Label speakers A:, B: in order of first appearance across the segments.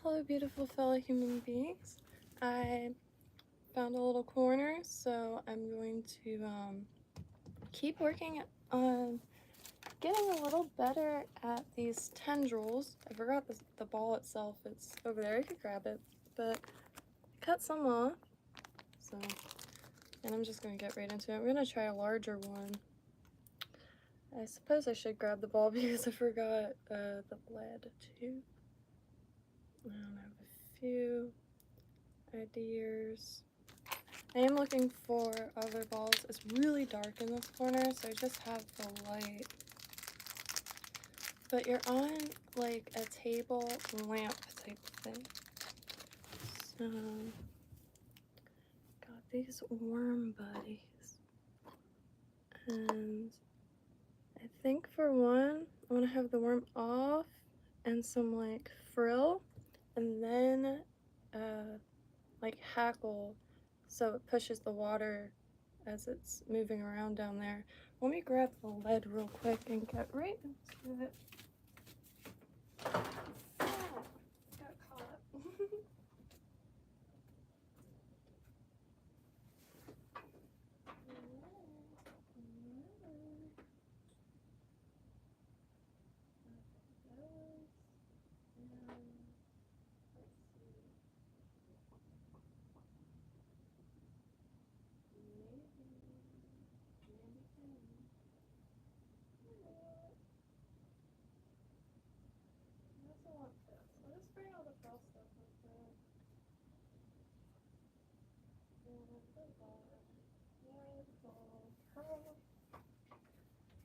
A: Hello, beautiful fellow human beings. I found a little corner, so I'm going to keep working on getting a little better at these tendrils. I forgot the ball itself. It's over there. I could grab it, but I cut some off. So, and I'm just going to get right into it. I'm going to try a larger one. I suppose I should grab the ball because I forgot the lead too. I don't have a few ideas. I am looking for other balls. It's really dark in this corner, so I just have the light. But you're on like a table lamp type thing. So, got these worm buddies. And I think for one, I want to have the worm off and some like frill, and then like hackle so it pushes the water as it's moving around down there. Let me grab the lead real quick and get right into it. Oh, got caught.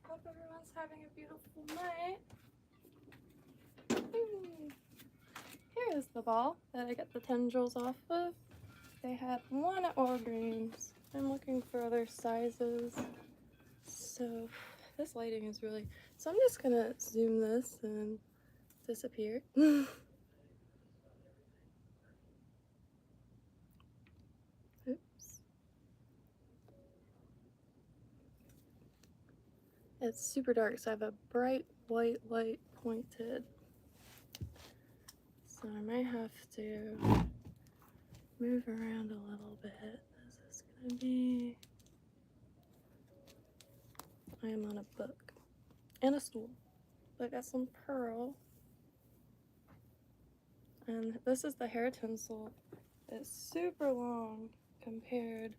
A: Hope everyone's having a beautiful night. Here is the ball that I got the tendrils off of. They had one at Walgreens. I'm looking for other sizes. So this lighting is really... So I'm just gonna zoom this and disappear. Oops. It's super dark, so I have a bright white light pointed. So I might have to move around a little bit. This is gonna be... I am on a book and a stool. I got some pearl. And this is the hair tinsel. It's super long compared.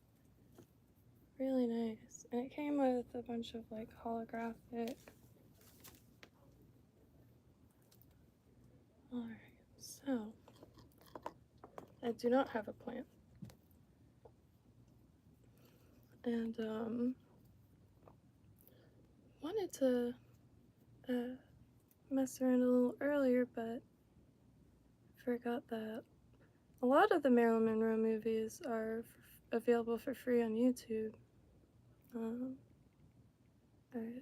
A: Really nice. And it came with a bunch of like holographic. Alright, so I do not have a plant. And wanted to mess around a little earlier, but forgot that a lot of the Marilyn Monroe movies are available for free on YouTube. Alright,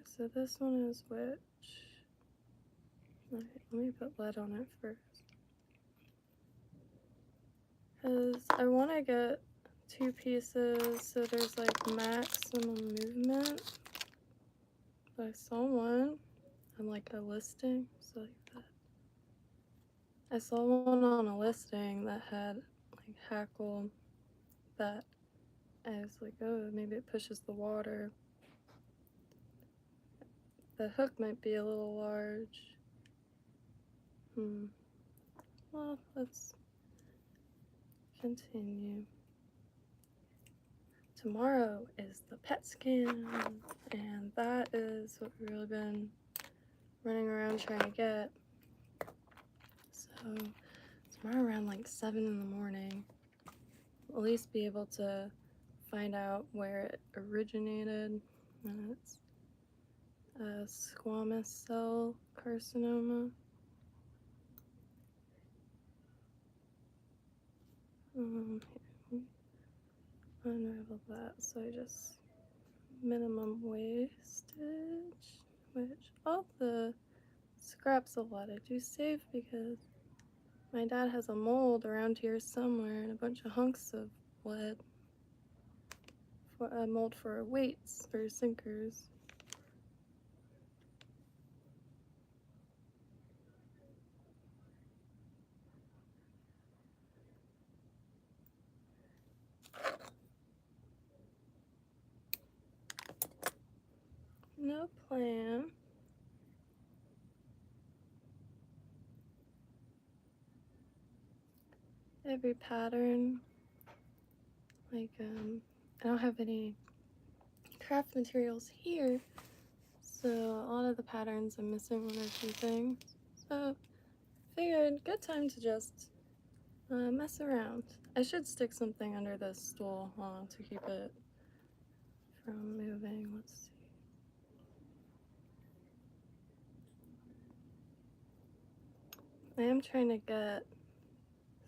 A: so this one is which? Alright, let me put lead on it first. Because I want to get 2 pieces so there's like maximum movement. But I saw one on like a listing, so like that. I saw one on a listing that had like hackle that I was like, oh, maybe it pushes the water. The hook might be a little large. Well, let's continue. Tomorrow is the pet scan, and that is what we've really been running around trying to get. So tomorrow around like 7 in the morning, we'll at least be able to find out where it originated. And it's a squamous cell carcinoma. Here, unravel that, so I just minimum wastage, which all the scraps of lead I do save because my dad has a mold around here somewhere and a bunch of hunks of lead, for a mold for weights or sinkers. no plan. Every pattern, like, I don't have any craft materials here, so a lot of the patterns I'm missing one or two things. So, figured good time to just mess around. I should stick something under this stool to keep it from moving. Let's see. I am trying to get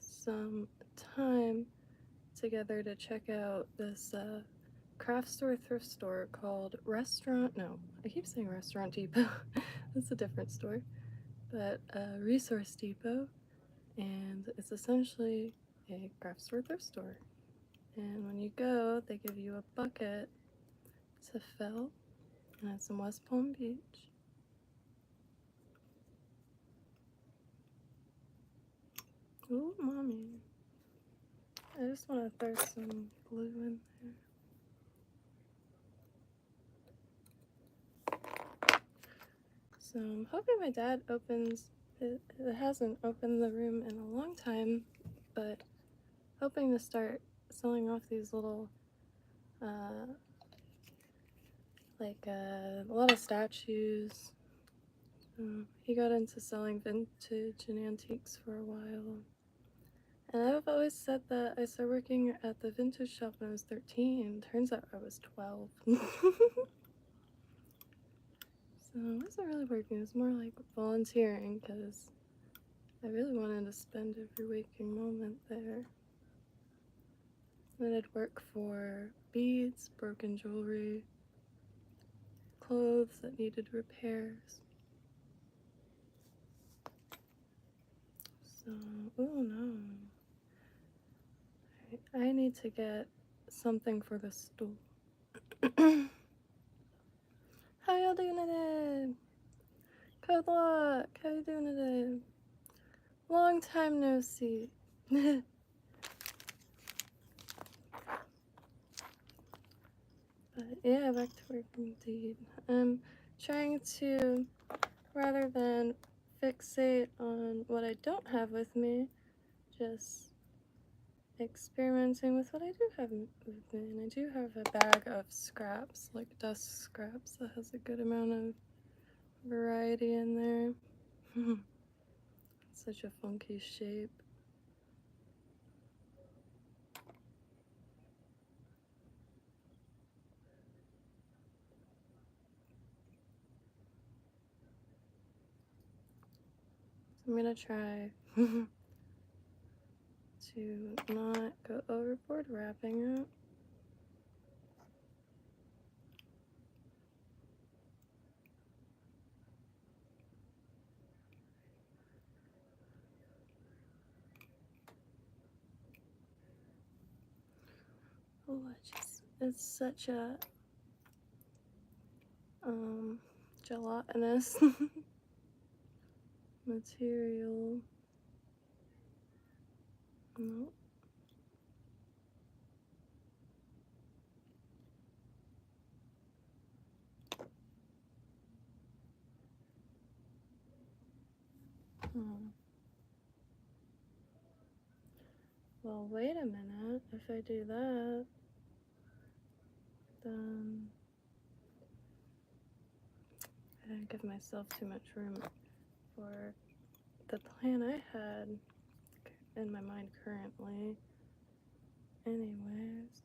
A: some time together to check out this craft store thrift store called I keep saying Restaurant Depot. That's a different store. But Resource Depot, and it's essentially a craft store thrift store. And when you go, they give you a bucket to fill, and it's in West Palm Beach. Ooh, mommy. I just want to throw some glue in there. So I'm hoping my dad opens it. It hasn't opened the room in a long time, but hoping to start selling off these little, a lot of statues. He got into selling vintage and antiques for a while. And I've always said that I started working at the vintage shop when I was 13. Turns out I was 12. So I wasn't really working. It was more like volunteering because I really wanted to spend every waking moment there. Then I'd work for beads, broken jewelry, clothes that needed repairs. So, oh no. I need to get something for the stool. How y'all doing today? Good luck. How you doing today? Long time no see. But yeah, back to work indeed. I'm trying to, rather than fixate on what I don't have with me, just experimenting with what I do have with me. And I do have a bag of scraps, like dust scraps, that has a good amount of variety in there. Such a funky shape. I'm gonna try to not go overboard wrapping it. Oh, it's such a gelatinous material. Nope. Well, wait a minute. If I do that, then I didn't give myself too much room for the plan I had in my mind currently. Anyways,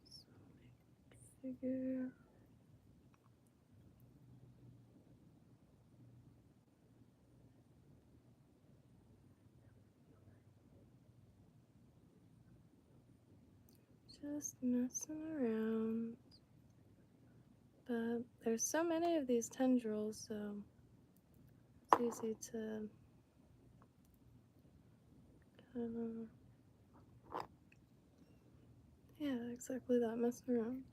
A: so figure. Just messing around. But there's so many of these tendrils, so it's easy to kind of, yeah, exactly that, mess around.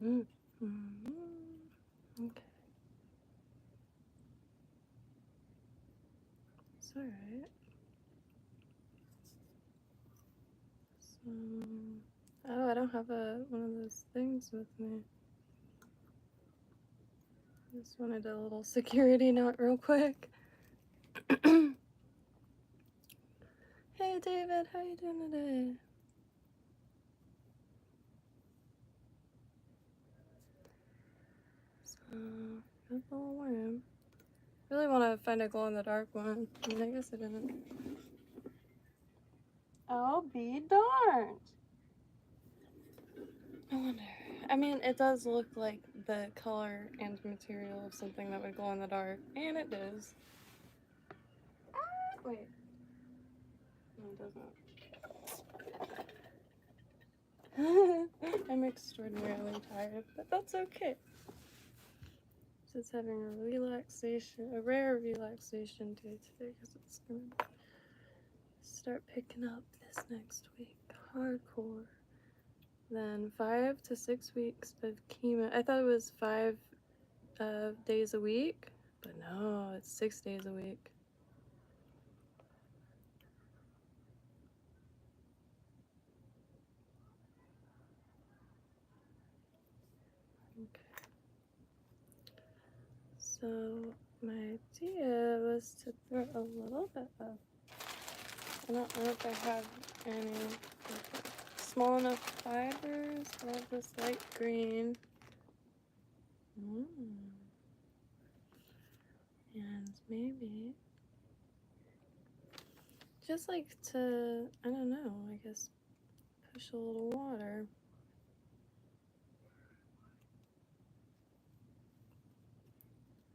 A: Mm. Mm-hmm. Okay. It's alright. So, oh, I don't have one of those things with me. Just wanted a little security note real quick. Hey David, how you doing today? So, good little worm. Really want to find a glow-in-the-dark one. I mean, I guess I didn't. I'll be darned. I wonder. I mean, it does look like the color and material of something that would glow in the dark, and it does. Wait. No, it doesn't. I'm extraordinarily tired, but that's okay. Just having a rare relaxation day today, because it's gonna start picking up this next week, hardcore. Then 5 to 6 weeks of chemo. I thought it was 5 days a week, but no, it's 6 days a week. Okay. So my idea was to throw a little bit of, I don't know if I have any small enough fibers. I have this light green. And maybe just like to, I don't know, I guess push a little water.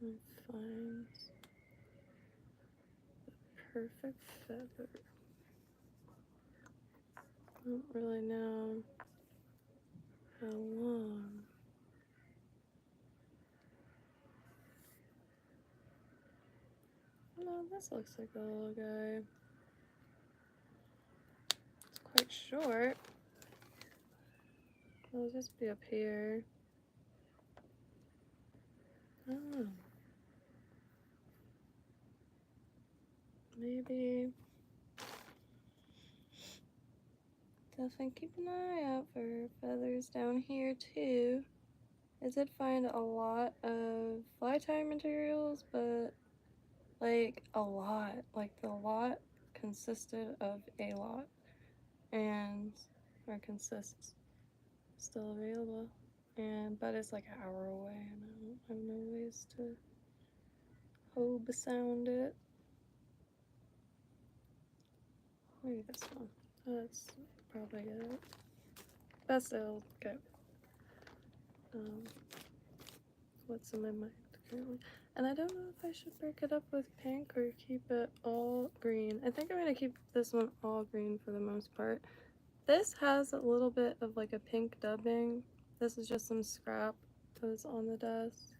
A: And find the perfect feather. I don't really know how long. No, this looks like a little guy. It's quite short. It'll just be up here. I don't know. Maybe. Definitely keep an eye out for feathers down here too. I did find a lot of fly tying materials, but like a lot. Like the lot consisted of a lot. And or consists still available. But it's like an hour away and I don't have no ways to hobe sound it. Maybe this one. That's probably it. That's still okay. What's in my mind currently? And I don't know if I should break it up with pink or keep it all green. I think I'm gonna keep this one all green for the most part. This has a little bit of like a pink dubbing. This is just some scrap that was on the desk.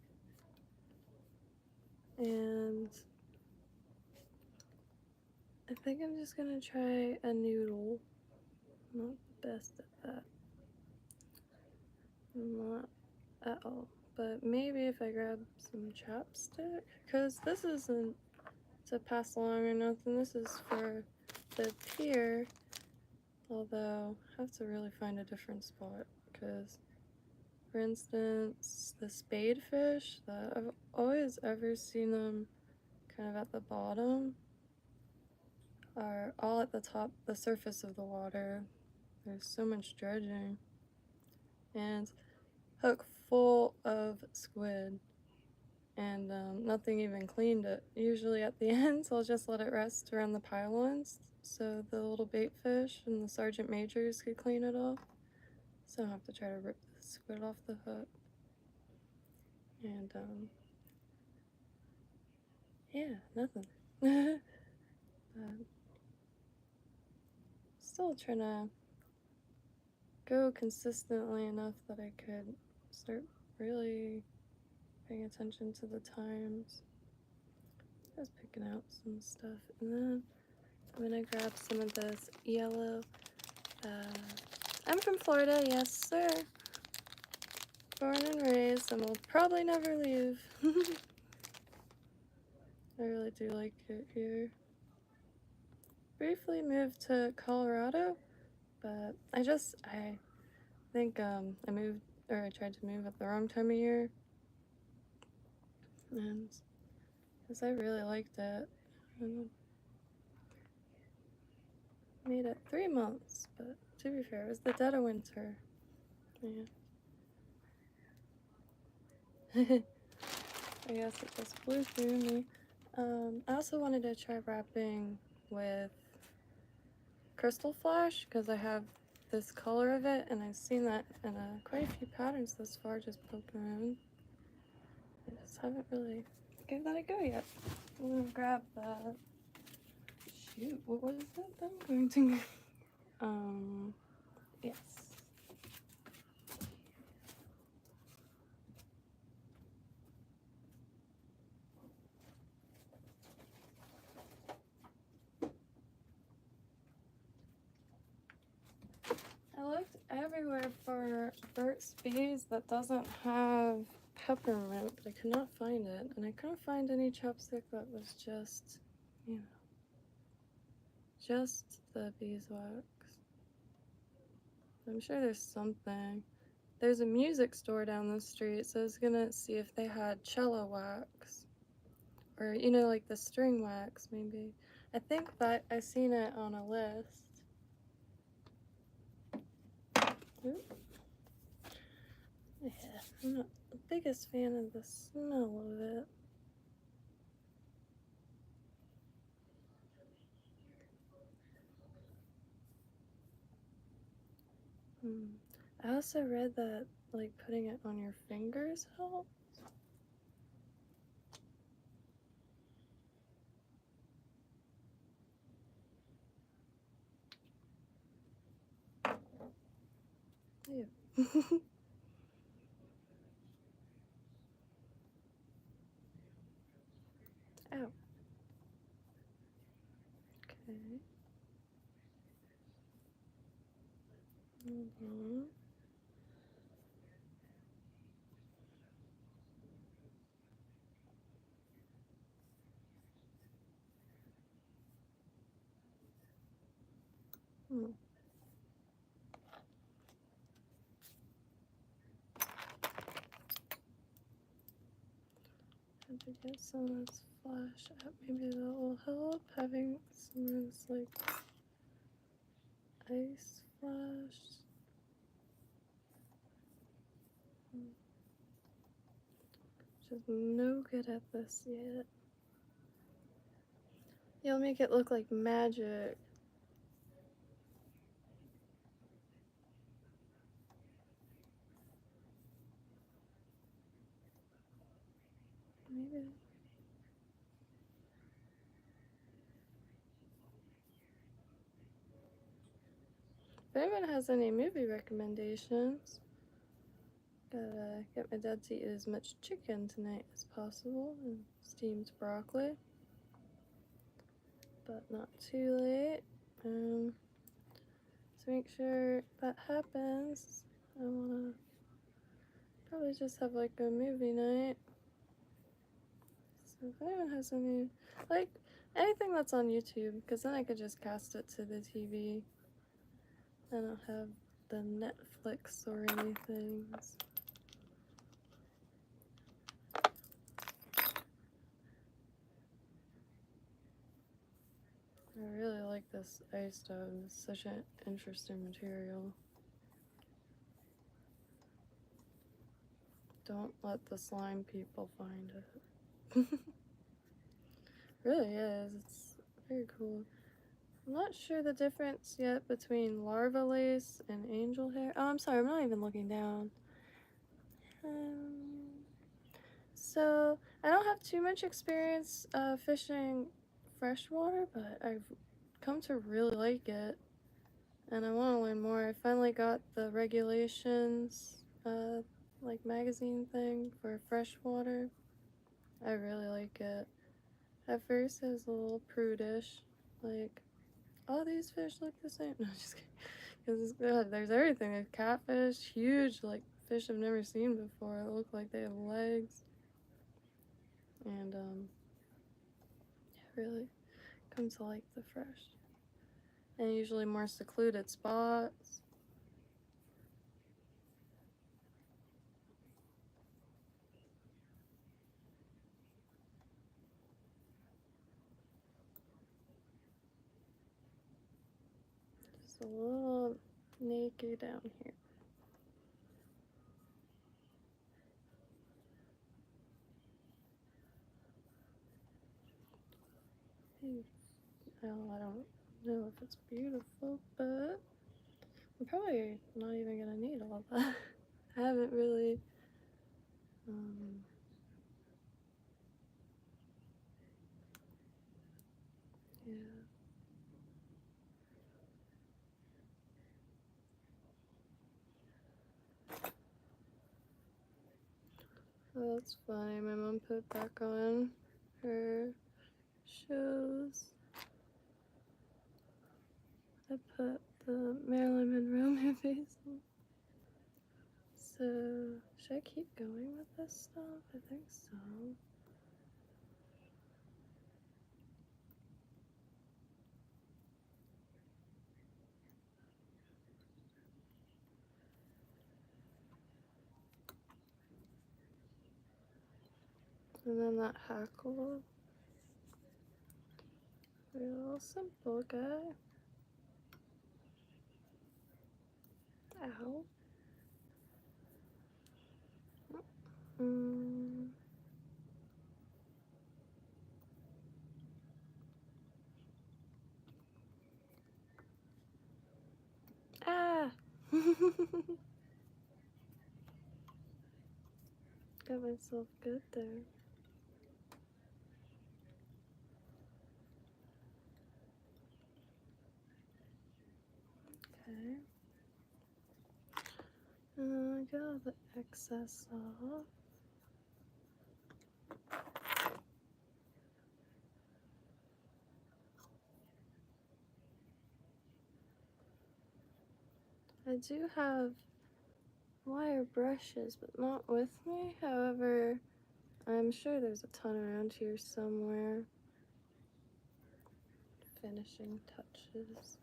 A: And I think I'm just gonna try a noodle. I'm not the best at that. I'm not at all. But maybe if I grab some chapstick, because this isn't to pass along or nothing. This is for the pier. Although I have to really find a different spot because, for instance, the spadefish that I've always ever seen them kind of at the bottom are all at the top, the surface of the water. There's so much dredging. And hook full of squid. And nothing even cleaned it. Usually at the end, I'll just let it rest around the pylons so the little bait fish and the sergeant majors could clean it off. So I'll have to try to rip the squid off the hook. And yeah, nothing. Still trying to go consistently enough that I could start really paying attention to the times. Just picking out some stuff. And then I'm gonna grab some of this yellow. I'm from Florida, yes sir. born and raised and will probably never leave. I really do like it here. Briefly moved to Colorado, but I think I tried to move at the wrong time of year, and because I really liked it. Made it 3 months, but to be fair, it was the dead of winter. Yeah. I guess it just blew through me. I also wanted to try wrapping with Crystal Flash because I have this color of it, and I've seen that in quite a few patterns thus far, just poking around. I just haven't really gave that a go yet. I'm gonna grab the. Shoot, what was it that I'm going to? Yes. I looked everywhere for Burt's Bees that doesn't have peppermint, but I could not find it. And I couldn't find any chapstick that was just, you know, just the beeswax. I'm sure there's something. There's a music store down the street, so I was gonna see if they had cello wax. Or, you know, like the string wax, maybe. I think that I seen it on a list. Oop. Yeah, I'm not the biggest fan of the smell of it. I also read that, like, putting it on your fingers helps. Ew. Ow. Okay. Hold on. Had to get some of this flash up. Maybe that will help. Having some of this, like, ice flash. Just no good at this yet. You'll make it look like magic. Maybe. If anyone has any movie recommendations, gotta get my dad to eat as much chicken tonight as possible and steamed broccoli, but not too late. To make sure that happens, I wanna probably just have like a movie night. So if anyone has any, like, anything that's on YouTube, because then I could just cast it to the TV. I don't have the Netflix or anything. I really like this ice stone. It's such an interesting material. Don't let the slime people find it. Really is. It's very cool. I'm not sure the difference yet between larva lace and angel hair. Oh, I'm sorry, I'm not even looking down. So, I don't have too much experience fishing freshwater, but I've come to really like it. And I want to learn more. I finally got the regulations, like magazine thing for freshwater. I really like it. At first, I was a little prudish, like, all these fish look the same. No, just kidding. Because there's everything. There's catfish, huge, like fish I've never seen before. It look like they have legs. And really come to like the fresh. And usually more secluded spots. Just a little naked down here. Well, I don't know if it's beautiful, but I'm probably not even gonna need all that. I haven't really yeah. Oh, that's funny. My mom put back on her shows. I put the Marilyn Monroe movies on. So, should I keep going with this stuff? I think so. And then that hackle. Real simple guy. Ow. Ah! Got myself good there. Okay. Get all the excess off. I do have wire brushes, but not with me. However, I'm sure there's a ton around here somewhere. Finishing touches.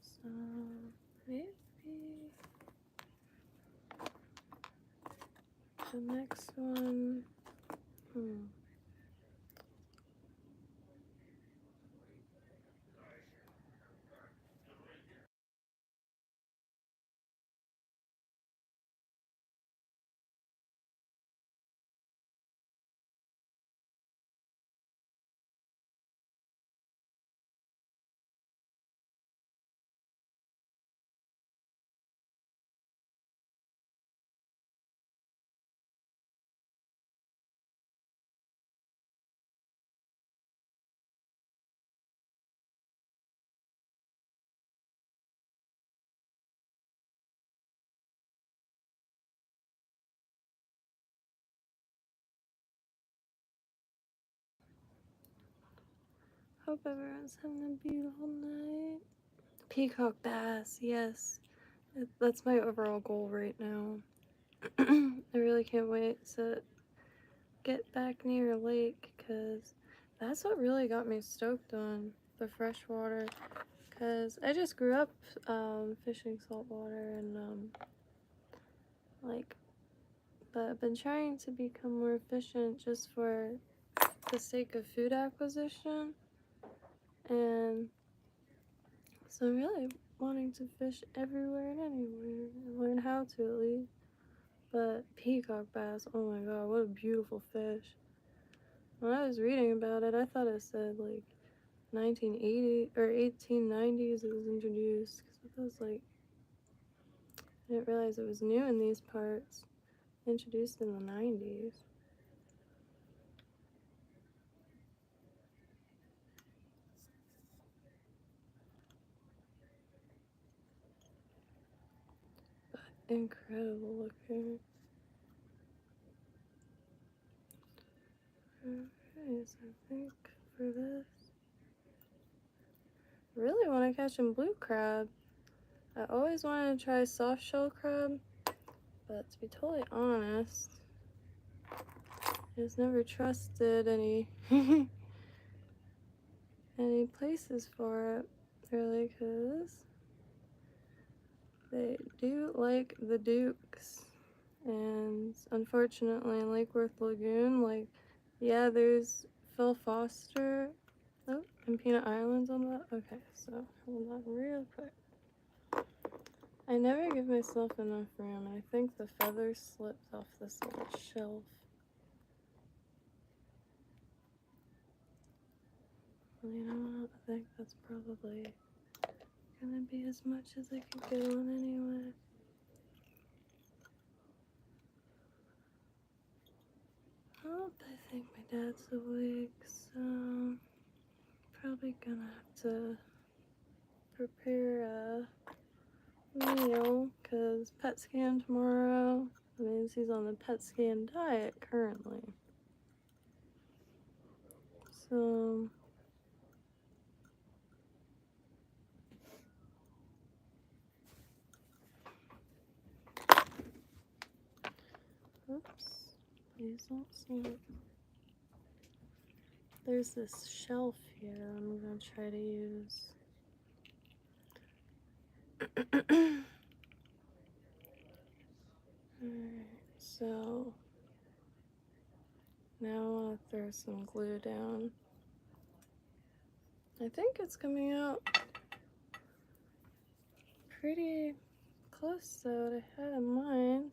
A: So, maybe the next one. Hope everyone's having a beautiful night. Peacock bass, yes. That's my overall goal right now. I really can't wait to get back near a lake, because that's what really got me stoked on the freshwater. Because I just grew up fishing saltwater and but I've been trying to become more efficient just for the sake of food acquisition. And so I'm really wanting to fish everywhere and anywhere, and learn how to at least. But peacock bass, oh my god, what a beautiful fish. When I was reading about it, I thought it said like 1980 or 1890s it was introduced, because it was like, I didn't realize it was new in these parts, introduced in the 90s. But incredible looking. Okay, so I think for this, I really want to catch a blue crab. I always wanted to try soft shell crab, But to be totally honest, I just never trusted any any places for it, really, because they do like the Dukes. And unfortunately, in Lake Worth Lagoon, like, yeah, there's Phil Foster. Oh, and Peanut Island's on that. Okay, so hold on real quick. I never give myself enough room, and I think the feather slipped off this little shelf. Well, you know what? I think that's probably gonna be as much as I could get on anyway. Oh, I think my dad's awake, so probably gonna have to prepare a meal, because pet scan tomorrow means he's on the pet scan diet currently. So oops, please don't sleep. There's this shelf here I'm gonna try to use. Alright, so now I want to throw some glue down. I think it's coming out pretty close to what I had in mind.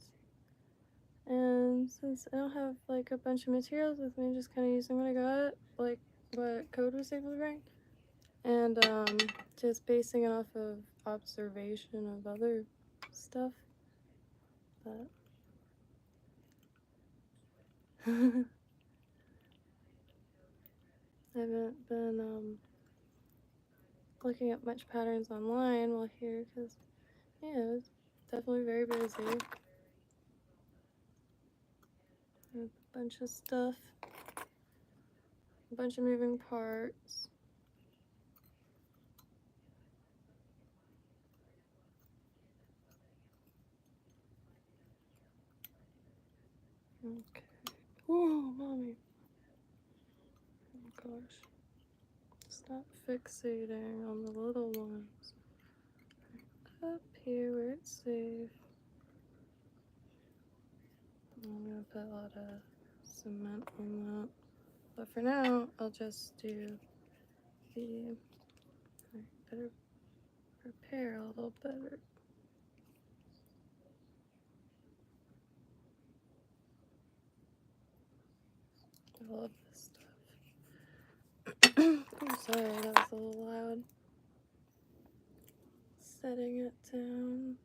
A: And since I don't have like a bunch of materials with me, just kind of using what I got, like what Code was able to bring, and just basing it off of observation of other stuff. But I haven't been looking at much patterns online while here, because yeah, it was definitely very busy with a bunch of stuff, a bunch of moving parts. Okay. Whoa, mommy. Oh gosh. Stop fixating on the little ones. Up here where it's safe. I'm gonna put a lot of cement on that. But for now, I'll just do the, I better prepare a little better. I love this stuff. I'm sorry, that was a little loud. Setting it down.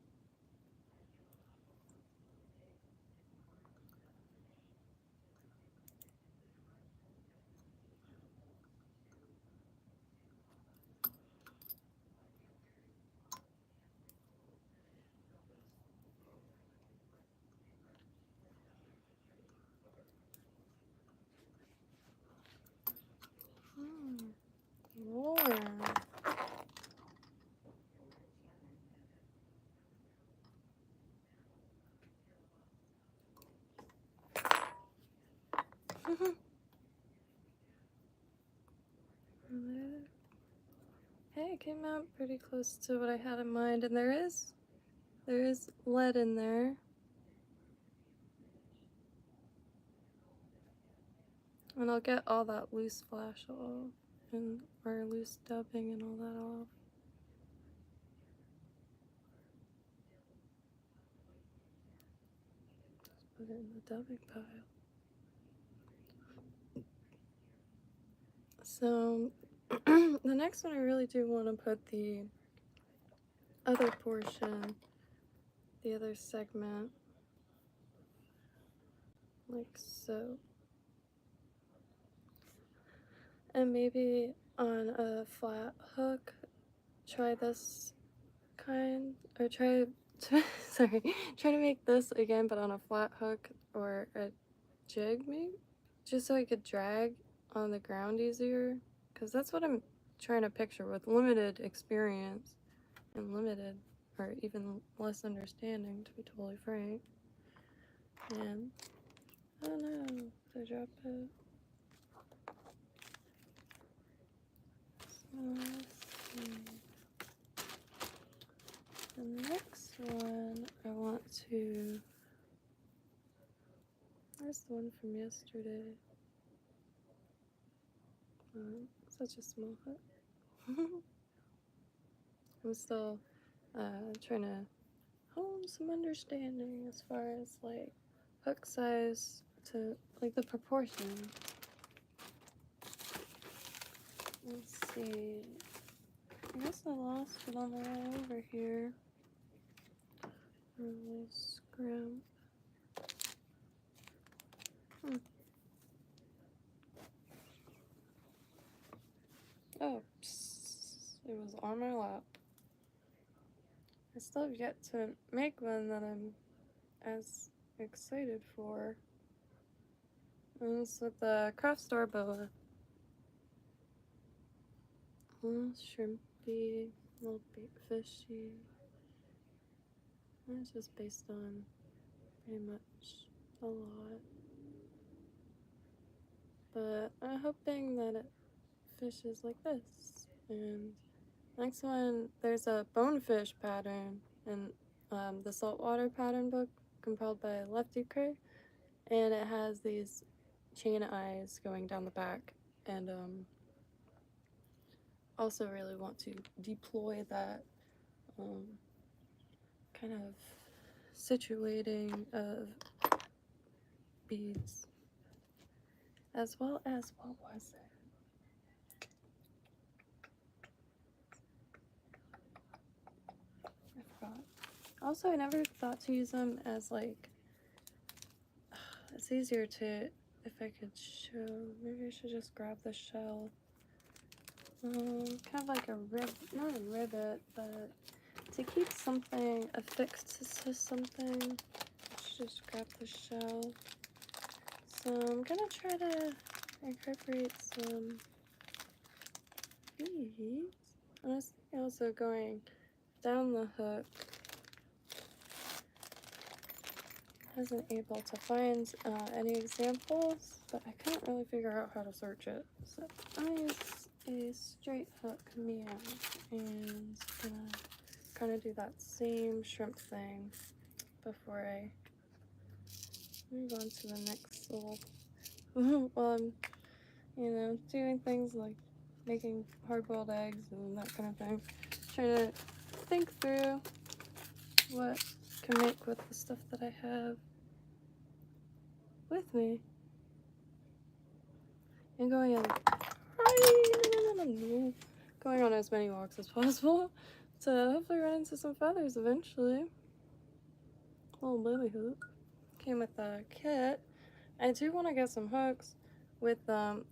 A: More. Hey, it came out pretty close to what I had in mind, and there is lead in there. And I'll get all that loose flash off, and or loose dubbing and all that off. Just put it in the dubbing pile. So the next one I really do want to put the other portion, the other segment, like so. And maybe on a flat hook, try this kind, or try try to make this again, but on a flat hook or a jig maybe, just so I could drag on the ground easier, because that's what I'm trying to picture with limited experience and limited or even less understanding, to be totally frank. And oh no, did I drop it? So let's see. The next one I want to. Where's the one from yesterday? Such a small hook. I'm still trying to hone some understanding as far as like hook size to like the proportion. Let's see. I guess I lost it on the way over here. Really scrimp. Oh, it was on my lap. I still have yet to make one that I'm as excited for. And it's with the craft store boa. A little shrimpy, a little bait fishy. And it's just based on pretty much a lot. But I'm hoping that it fishes like this. And next one, there's a bonefish pattern in the saltwater pattern book compiled by Lefty Cray, and it has these chain eyes going down the back, and also really want to deploy that kind of situating of beads, as well as, what was it? I forgot. Also, I never thought to use them as like, it's easier to, if I could show, maybe I should just grab the shell. Kind of like a not a rivet, but to keep something affixed to something, I should just grab the shell. So I'm gonna try to incorporate some beads. I was also going down the hook. I wasn't able to find any examples, but I couldn't really figure out how to search it. So I used a straight hook meow, and I'm gonna kind of do that same shrimp thing before I move on to the next little. Well, I'm, doing things like making hard-boiled eggs and that kind of thing. Trying to think through what I can make with the stuff that I have with me. And going on as many walks as possible to hopefully run into some feathers eventually. Little baby hook. Came with a kit. I do want to get some hooks with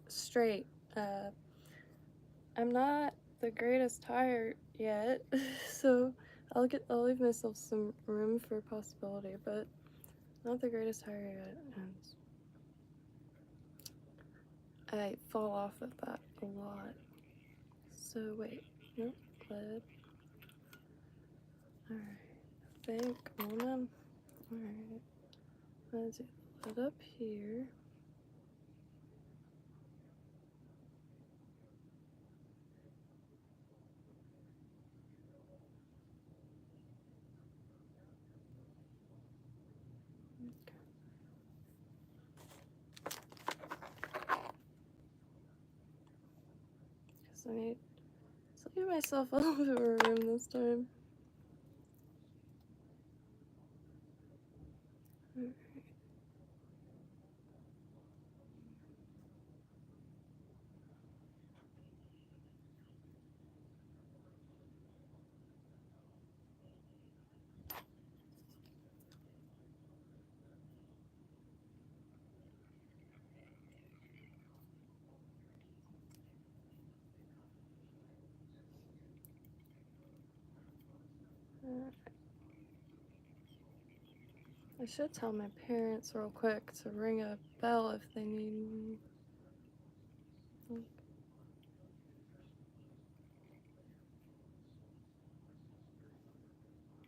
A: straight. I'm not the greatest tire yet, so I'll leave myself some room for possibility, but not the greatest tire yet, and I fall off of that a lot. So wait, nope, lead. Alright, I think alright, let's do it up here. Because I need to leave myself a little bit more room this time. Alright. I should tell my parents real quick to ring a bell if they need me.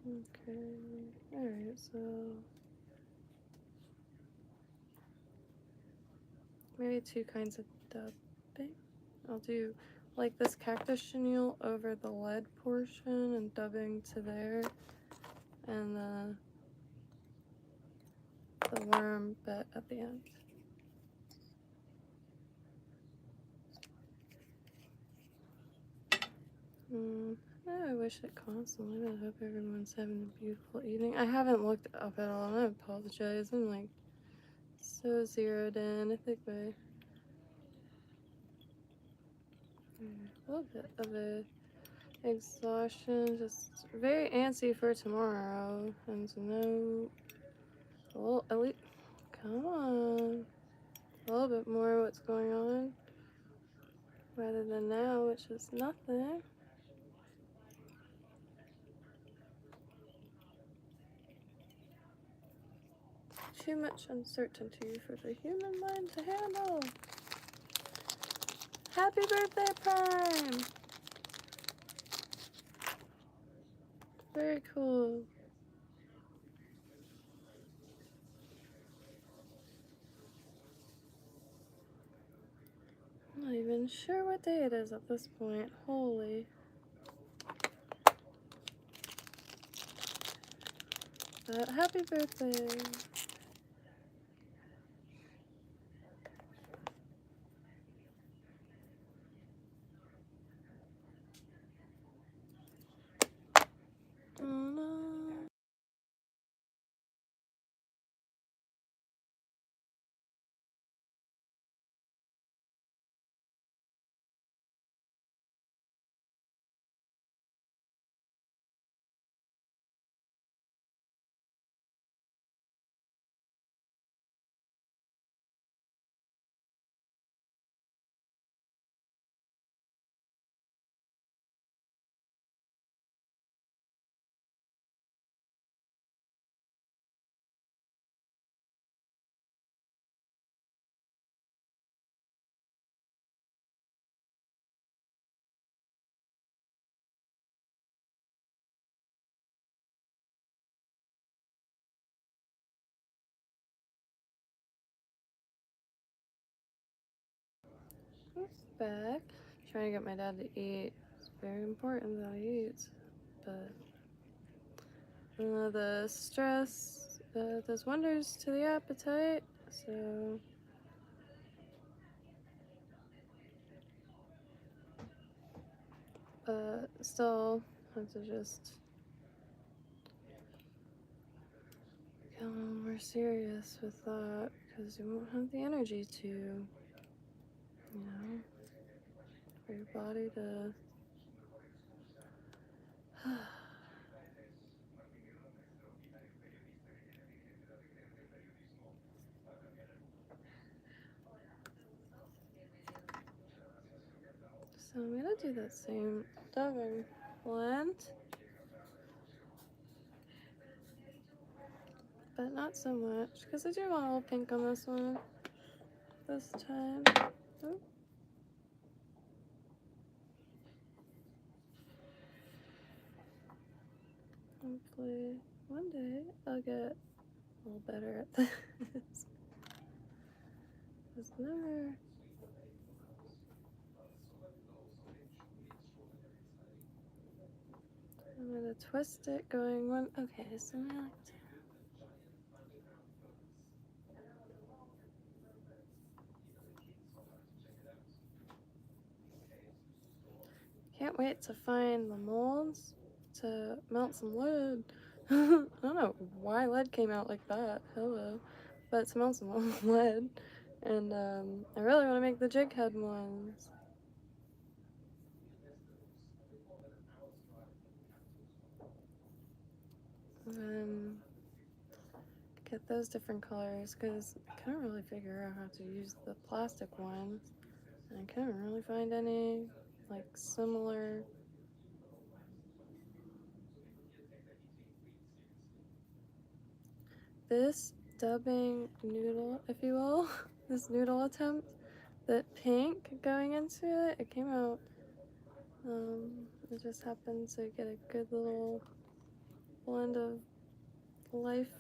A: Okay, alright, so maybe 2 kinds of dubbing. I'll do like this cactus chenille over the lead portion and dubbing to there, and the worm bit at the end. I wish it constantly, but I hope everyone's having a beautiful evening. I haven't looked up at all, and I apologize. I'm like so zeroed in. I think my a little bit of a exhaustion, just very antsy for tomorrow, and to know, well, at least, come on, a little bit more what's going on, rather than now, which is nothing. Too much uncertainty for the human mind to handle. Happy birthday, Prime! Very cool. I'm not even sure what day it is at this point. Holy. But happy birthday. Oh no. Back. Trying to get my dad to eat. It's very important that he eats. But the stress does wonders to the appetite. So still have to just get a little more serious with that, because you won't have the energy to, you know, for your body to so I'm gonna do that same dubbing blend, but not so much, because I do want a little pink on this one this time. Oh. Hopefully one day I'll get a little better at this. It's never. I'm gonna twist it going one. Okay, so I like to. Can't wait to find the molds to melt some lead. I don't know why lead came out like that. Hello. But to melt some lead. And I really want to make the jig head ones. Get those different colors, because I couldn't really figure out how to use the plastic ones. And I couldn't really find any like similar. This dubbing noodle, if you will, this noodle attempt, that pink going into it came out, it just happened to get a good little blend of lifelike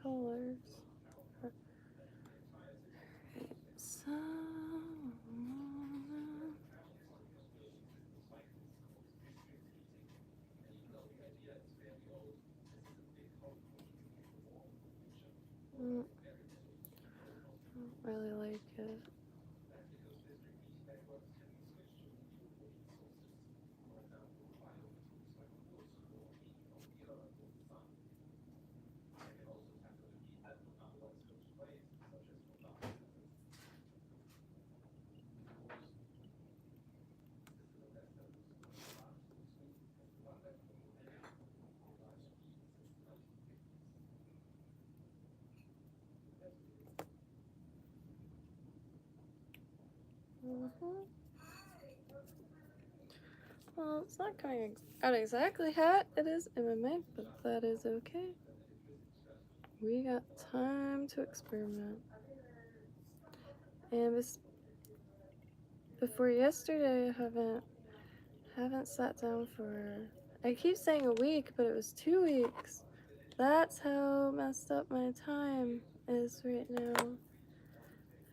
A: colors. Well, it's not coming out exactly how it is MMA, but that is okay. We got time to experiment. And before yesterday, I haven't sat down for. I keep saying a week, but it was 2 weeks. That's how messed up my time is right now.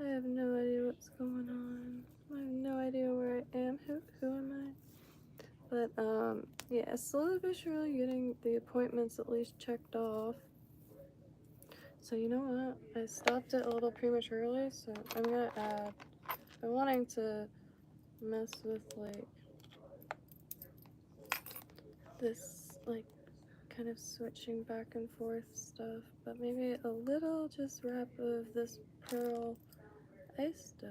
A: I have no idea what's going on. I have no idea where I am. Who am I? But yeah, slowly but surely getting the appointments at least checked off. So you know what? I stopped it a little prematurely, so I'm gonna add. I'm wanting to mess with like this like kind of switching back and forth stuff, but maybe a little just wrap of this pearl ice stuff.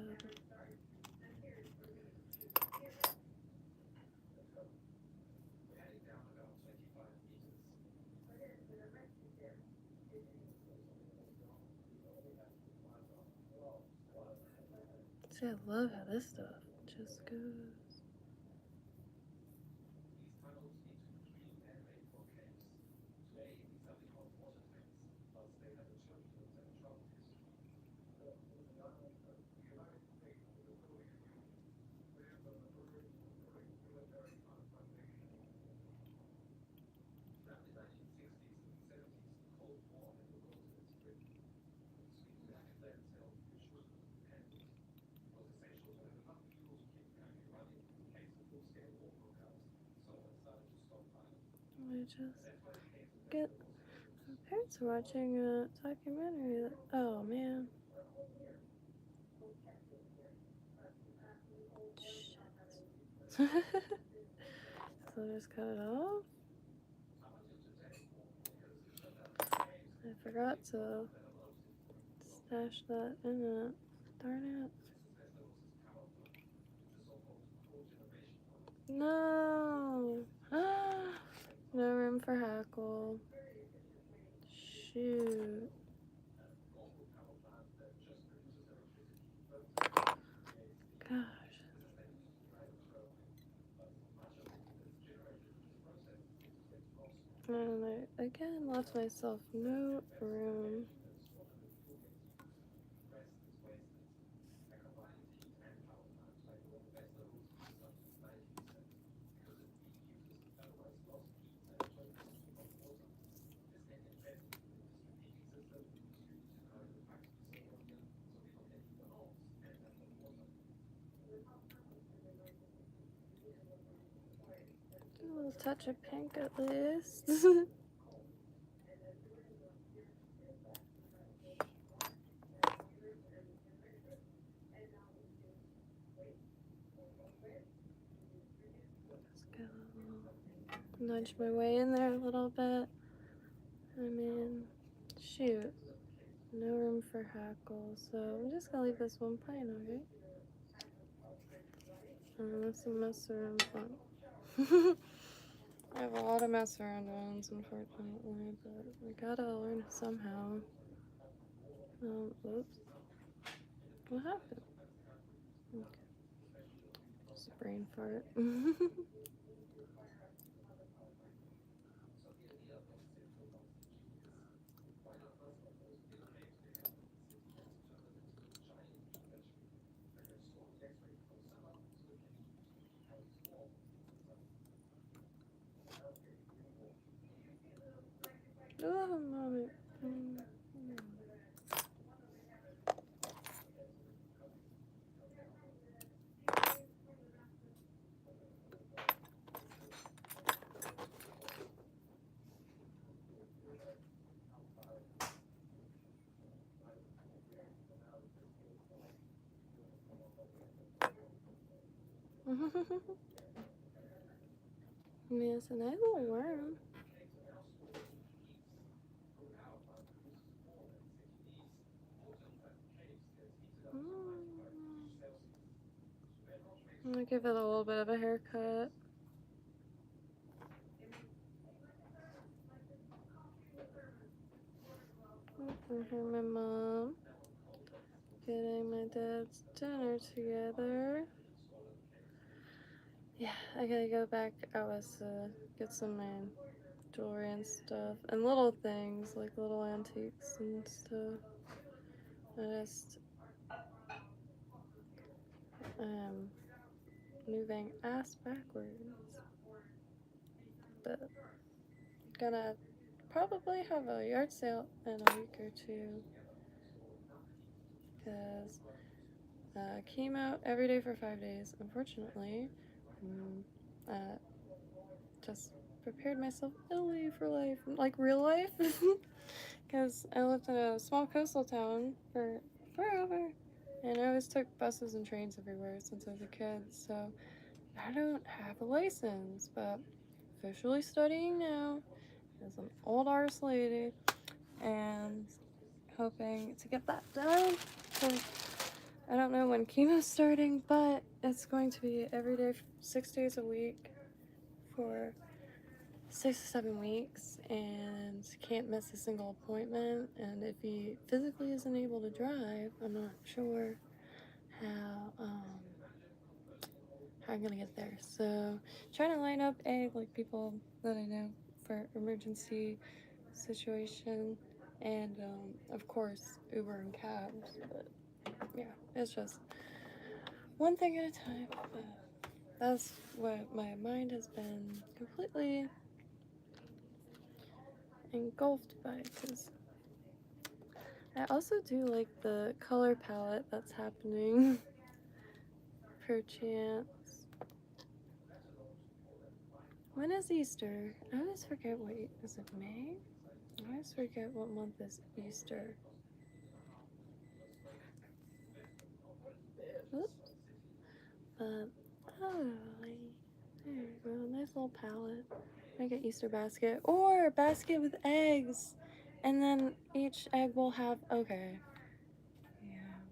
A: See, I love how this stuff just goes. I just get. My parents are watching a documentary. Oh man. Shit. So I just cut it off. I forgot to stash that in it. Darn it. No. No room for hackle. Shoot. Gosh. And I again left myself no room. A little touch of pink at least. Nudge my way in there a little bit. I mean, shoot. No room for hackle, so I'm just gonna leave this one plain, okay? Unless I mess around fun. I have a lot of mess around ones, unfortunately, but I gotta learn it somehow. Oops. What happened? Okay. Just a brain fart. Oh, mommy. Yeah, it's a nice little worm. I'm gonna give it a little bit of a haircut. Over here, my mom. getting my dad's dinner together. Yeah, I gotta go back out to get some of my jewelry and stuff, and little things like little antiques and stuff. I just moving ass backwards, but gonna probably have a yard sale in a week or two, because chemo every day for 5 days. Unfortunately, just prepared myself illy for life, like real life, because I lived in a small coastal town for forever, and I always took buses and trains everywhere since I was a kid, so I don't have a license, but officially studying now as an old arse lady, and hoping to get that done. I don't know when chemo's starting, but it's going to be every day, 6 days a week for 6 to 7 weeks, and can't miss a single appointment. And if he physically isn't able to drive, I'm not sure how I'm gonna get there. So trying to line up like people that I know for emergency situation, and of course Uber and cabs. But yeah, it's just one thing at a time. But that's what my mind has been completely engulfed by, because I also do like the color palette that's happening. Perchance. When is Easter? I always forget what, is it May? I always forget what month is Easter. Oops. But, oh, there you go, nice little palette. Make an Easter basket, or a basket with eggs, and then each egg will have, okay. Yeah.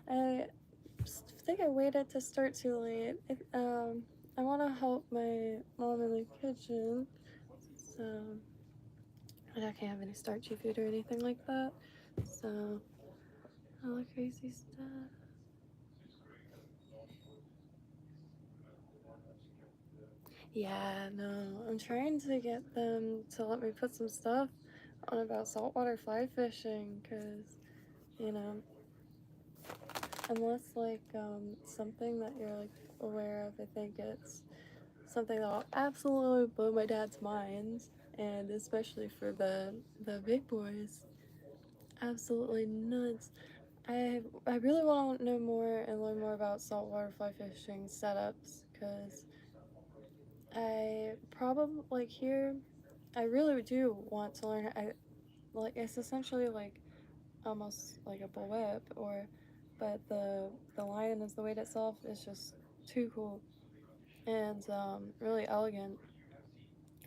A: I think I waited to start too late. I want to help my mom in the kitchen, so I can't have any starchy food or anything like that. So all the crazy stuff. Yeah, no, I'm trying to get them to let me put some stuff on about saltwater fly fishing, because, you know, unless like something that you're like aware of, I think it's something that'll absolutely blow my dad's minds, and especially for the big boys, absolutely nuts. I really want to know more and learn more about saltwater fly fishing setups, because I probably like here. I really do want to learn. I like it's essentially like almost like a bull whip, or but the line as the weight itself is just too cool and really elegant.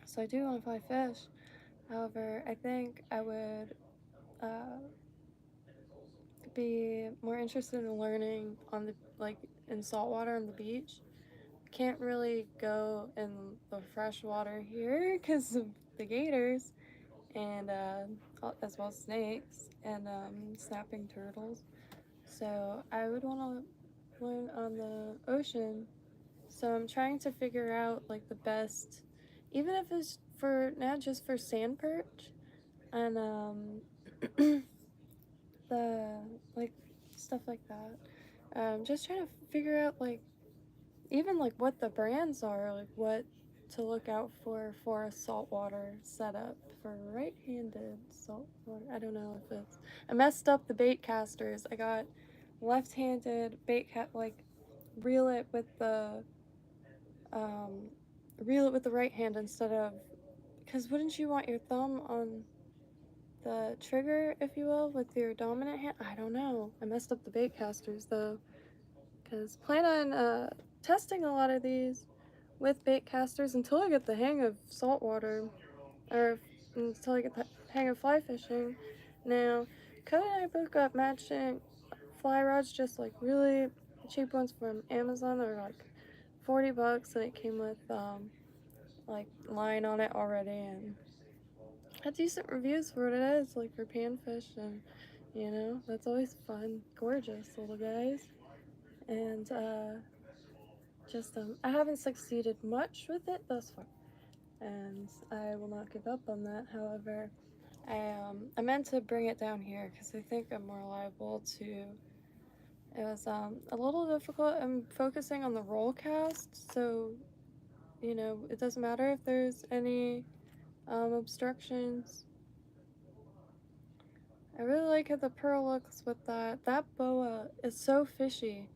A: So I do want to fly fish. However, I think I would uh, be more interested in learning on the like in saltwater on the beach. Can't really go in the fresh water here because of the gators, and as well as snakes and snapping turtles. So I would want to learn on the ocean. So I'm trying to figure out like the best, even if it's for not just for sand perch, and the like stuff like that. Just trying to figure out like even like what the brands are, like what to look out for a saltwater setup for right-handed saltwater. I don't know if it's, I messed up the bait casters. I got left-handed bait cat, like reel it with the um right hand instead of, because wouldn't you want your thumb on the trigger, if you will, with your dominant hand? I don't know. I messed up the bait casters though, because plan on testing a lot of these with bait casters until I get the hang of saltwater, or until I get the hang of fly fishing. Now, Cody and I both got matching fly rods, just like really cheap ones from Amazon. They were like $40, and it came with like line on it already, and had decent reviews for what it is, like for panfish, and you know, that's always fun. Gorgeous little guys. And just I haven't succeeded much with it thus far, and I will not give up on that. However, I meant to bring it down here because I think I'm more liable to. It was a little difficult. I'm focusing on the roll cast, so you know, it doesn't matter if there's any obstructions. I really like how the pearl looks with that. That boa is so fishy.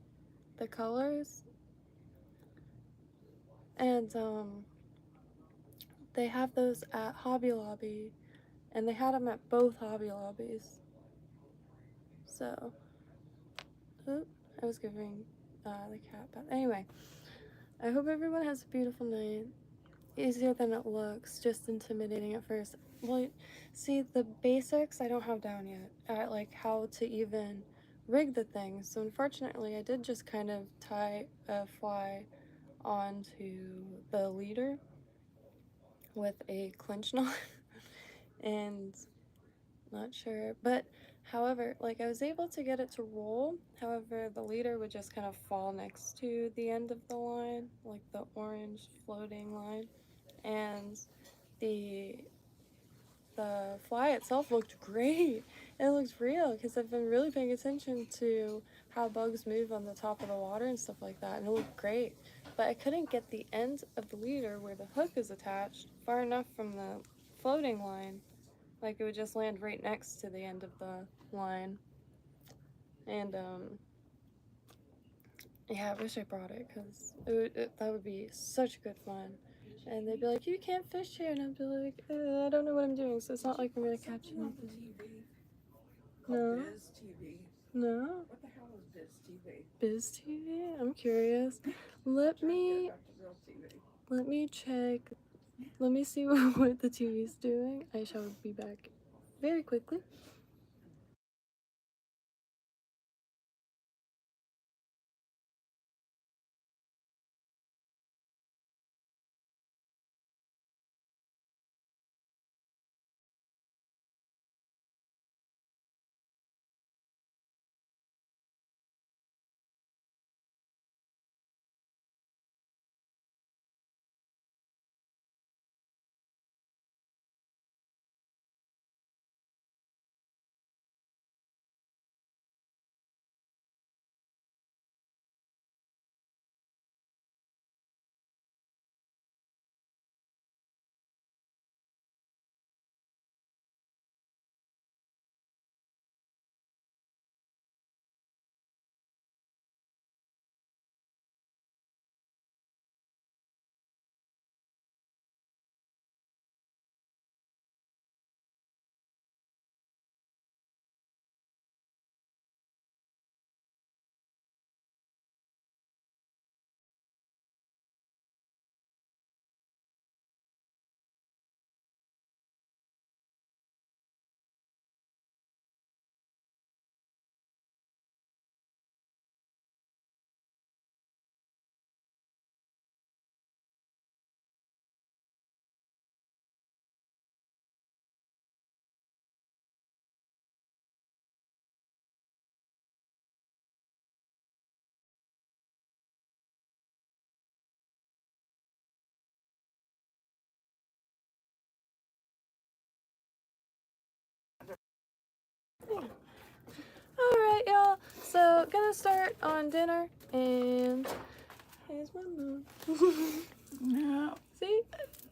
A: The colors. And they have those at Hobby Lobby. And they had them at both Hobby Lobbies. So, oop, I was giving the cat bath. Anyway, I hope everyone has a beautiful night. Easier than it looks, just intimidating at first. Well, see, the basics I don't have down yet, at like how to even rig the thing. So unfortunately, I did just kind of tie a fly onto the leader with a clinch knot, and not sure. But however, like I was able to get it to roll. However, the leader would just kind of fall next to the end of the line, like the orange floating line. And the fly itself looked great. It looks real because I've been really paying attention to how bugs move on the top of the water and stuff like that, and it looked great. But I couldn't get the end of the leader where the hook is attached far enough from the floating line. Like it would just land right next to the end of the line. And yeah, I wish I brought it because that would be such good fun. And they'd be like, you can't fish here. And I'd be like, I don't know what I'm doing, so it's not like I'm going to catch anything. No.
B: Biz TV.
A: No.
B: What the hell is Biz TV?
A: Biz TV? I'm curious. Let me check. Let me see what the TV's doing. I shall be back very quickly. Alright, y'all. So, gonna start on dinner, and here's my mom.
B: No.
A: See?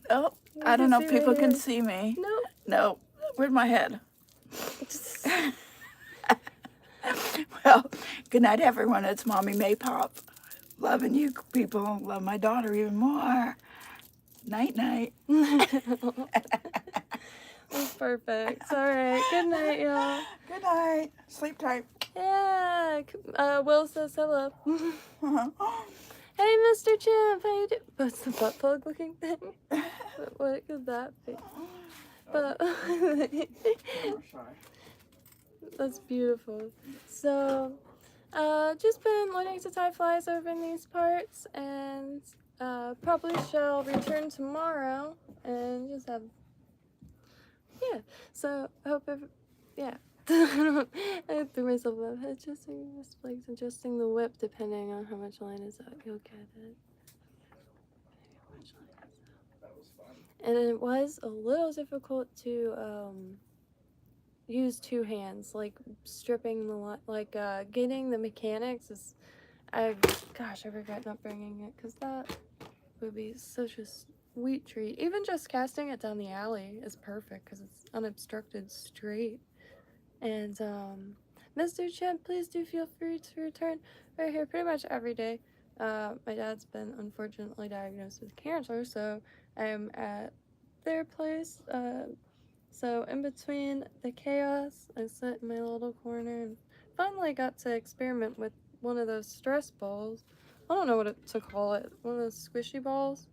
B: Oh, I don't know if people can see me.
A: No.
B: No. Where's my head? Well, good night, everyone. It's Mommy Maypop. Loving you people. Love my daughter even more. Night, night.
A: That's perfect. Alright, good night, y'all.
B: Good night. Sleep tight.
A: Yeah. Will says hello.
B: Uh-huh.
A: Hey, Mr. Chimp, how you doing? What's the butt plug looking thing? What could that be? But that's beautiful. So, just been learning to tie flies over in these parts, and probably shall return tomorrow and just have yeah. So I hope yeah. I threw myself up. Adjusting the spikes, adjusting the whip depending on how much line is out. You'll get it. And it was a little difficult to use two hands, like stripping the getting the mechanics is. Gosh, I regret not bringing it because that would be such a sweet treat. Even just casting it down the alley is perfect because it's unobstructed straight. And Mr. Chen, please do feel free to return. We're here pretty much every day. My dad's been unfortunately diagnosed with cancer, so I'm at their place. So in between the chaos, I sit in my little corner and finally got to experiment with one of those stress balls. I don't know what to call it, one of those squishy balls,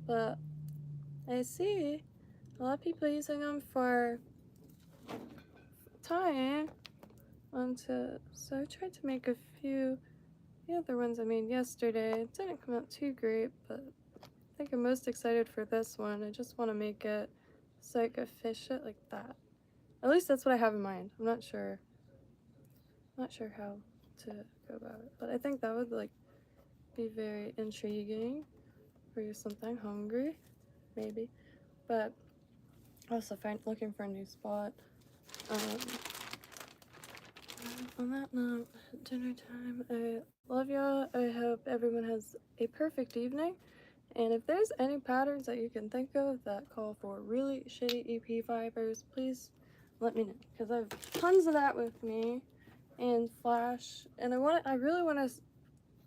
A: but I see a lot of people using them for tying onto. So I tried to make a few. The other ones I made yesterday didn't come out too great, but I think I'm most excited for this one. I just want to make it so I could fish it like that. At least that's what I have in mind. I'm not sure how to go about it, but I think that would like be very intriguing for something hungry, maybe. But also looking for a new spot. On that note, dinner time. I love y'all. I hope everyone has a perfect evening. And if there's any patterns that you can think of that call for really shitty EP fibers, please let me know, because I have tons of that with me and Flash. And I really want to.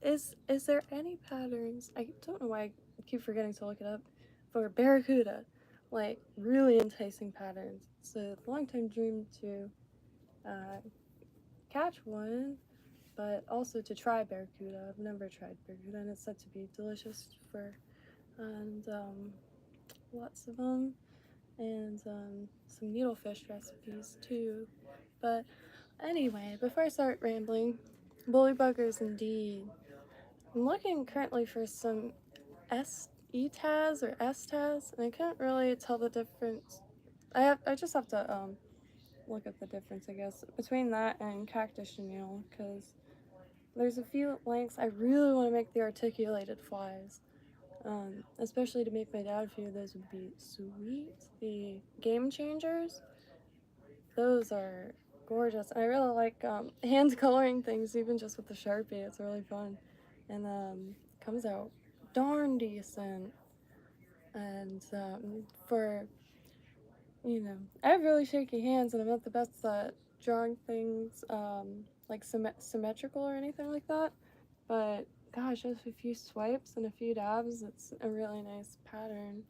A: Is there any patterns? I don't know why I keep forgetting to look it up for Barracuda, like really enticing patterns. It's a long time dream to catch one, but also to try Barracuda. I've never tried Barracuda, and it's said to be delicious and lots of them, and some needlefish recipes too. But anyway, before I start rambling, bully buggers indeed. I'm looking currently for some ETAS or STAS, and I can't really tell the difference. I just have to look at the difference, I guess, between that and cactus chenille, because there's a few lengths I really want to make the articulated flies, especially to make my dad feel those would be sweet. The game changers, those are gorgeous. I really like hand coloring things, even just with the Sharpie. It's really fun, and comes out darn decent. And for I have really shaky hands, and I'm not the best at drawing things like symmetrical or anything like that. But gosh, just a few swipes and a few dabs, it's a really nice pattern.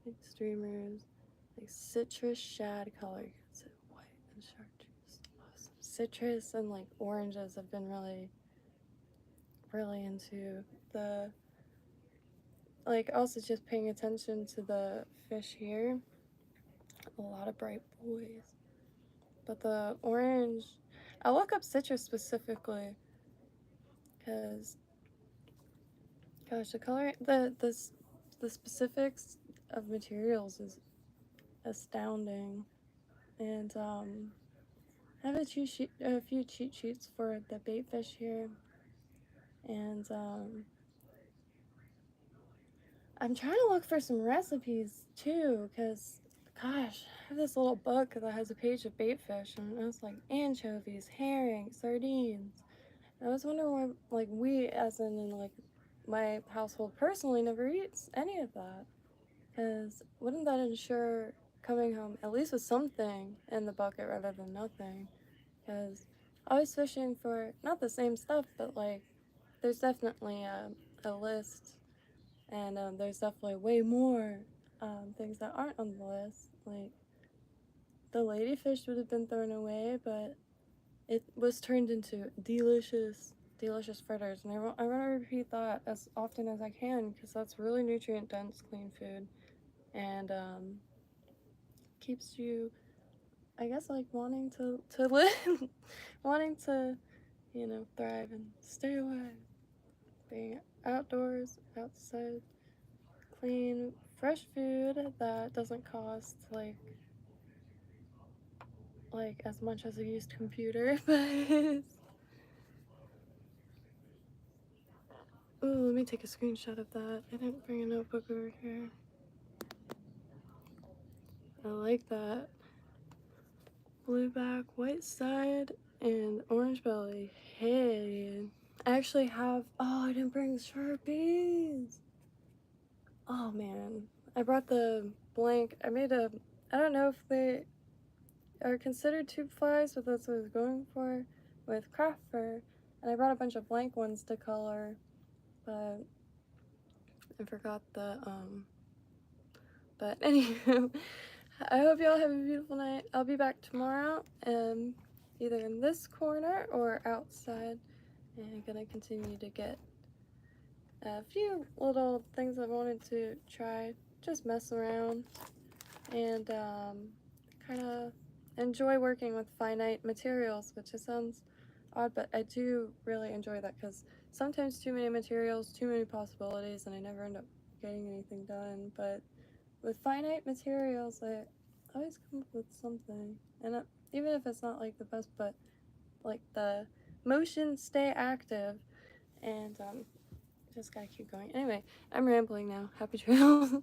A: Like streamers, like citrus shad color. It's white and chartreuse. Awesome. Citrus and like oranges have been really into the, like, also just paying attention to the fish here. A lot of bright boys. But the orange, I'll look up citrus specifically because, gosh, the color, the specifics of materials is astounding. And I have a few cheat sheets for the bait fish here, and I'm trying to look for some recipes too, because gosh, I have this little book that has a page of bait fish, and it's like anchovies, herring, sardines. And I was wondering why, like, we, as in like my household personally, never eats any of that, because wouldn't that ensure coming home at least with something in the bucket rather than nothing? Because I was fishing for not the same stuff, but like there's definitely a list, and there's definitely way more things that aren't on the list. Like the ladyfish would have been thrown away, but it was turned into delicious fritters, and I want to repeat that as often as I can because that's really nutrient dense, clean food, and keeps you, I guess, like wanting to live, wanting to thrive and stay alive. Being outdoors, outside, clean, fresh food that doesn't cost like like as much as a used computer, but ooh, let me take a screenshot of that. I didn't bring a notebook over here. I like that. Blue back, white side, and orange belly. Hey, I actually have, oh, I didn't bring Sharpies. Oh man, I brought the blank. I don't know if they are considered tube flies, but that's what I was going for with craft fur. And I brought a bunch of blank ones to color, but I forgot but anywho, I hope y'all have a beautiful night. I'll be back tomorrow, either in this corner or outside, and I'm gonna continue to get a few little things I wanted to try, just mess around, and kind of enjoy working with finite materials, which just sounds odd, but I do really enjoy that because sometimes too many materials, too many possibilities, and I never end up getting anything done. But with finite materials, I always come up with something, and even if it's not like the best, but like the motion stay active, and just gotta keep going. Anyway, I'm rambling now. Happy trails.